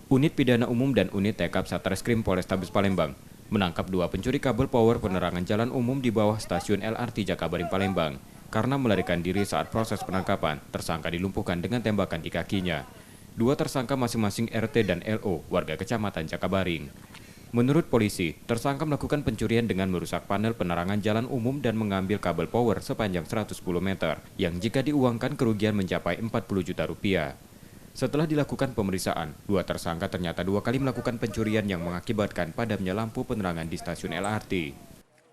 Unit Pidana Umum dan Unit Tekap Satreskrim Polrestabes Palembang menangkap dua pencuri kabel power penerangan jalan umum di bawah stasiun LRT Jakabaring Palembang. Karena melarikan diri saat proses penangkapan, tersangka dilumpuhkan dengan tembakan di kakinya. Dua tersangka masing-masing RT dan LO, warga Kecamatan Jakabaring. Menurut polisi, tersangka melakukan pencurian dengan merusak panel penerangan jalan umum dan mengambil kabel power sepanjang 110 meter, yang jika diuangkan kerugian mencapai 40 juta rupiah. Setelah dilakukan pemeriksaan, dua tersangka ternyata dua kali melakukan pencurian yang mengakibatkan padamnya lampu penerangan di stasiun LRT.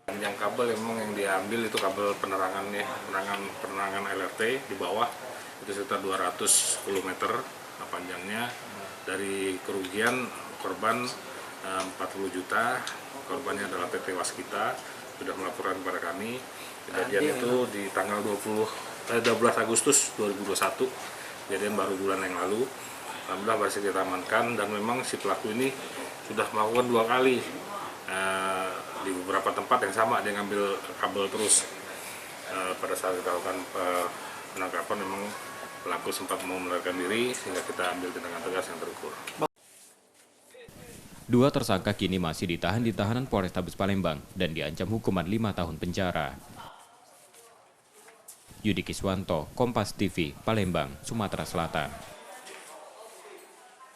Yang kabel memang yang diambil itu kabel penerangan LRT di bawah, itu sekitar 210 meter panjangnya. Dari kerugian korban 40 juta, korbannya adalah PT Waskita, sudah melaporkan kepada kami. Kejadian itu di tanggal 12 Agustus 2021. Kejadian baru bulan yang lalu. Alhamdulillah berhasil kita amankan, dan memang si pelaku ini sudah melakukan dua kali di beberapa tempat yang sama, dia ngambil kabel terus. Pada saat kita lakukan penangkapan, memang pelaku sempat mau melarikan diri, sehingga kita ambil tindakan tegas yang terukur. Dua tersangka kini masih ditahan di tahanan Polrestabes Palembang dan diancam hukuman 5 tahun penjara. Yudi Kiswanto, Kompas TV, Palembang, Sumatera Selatan.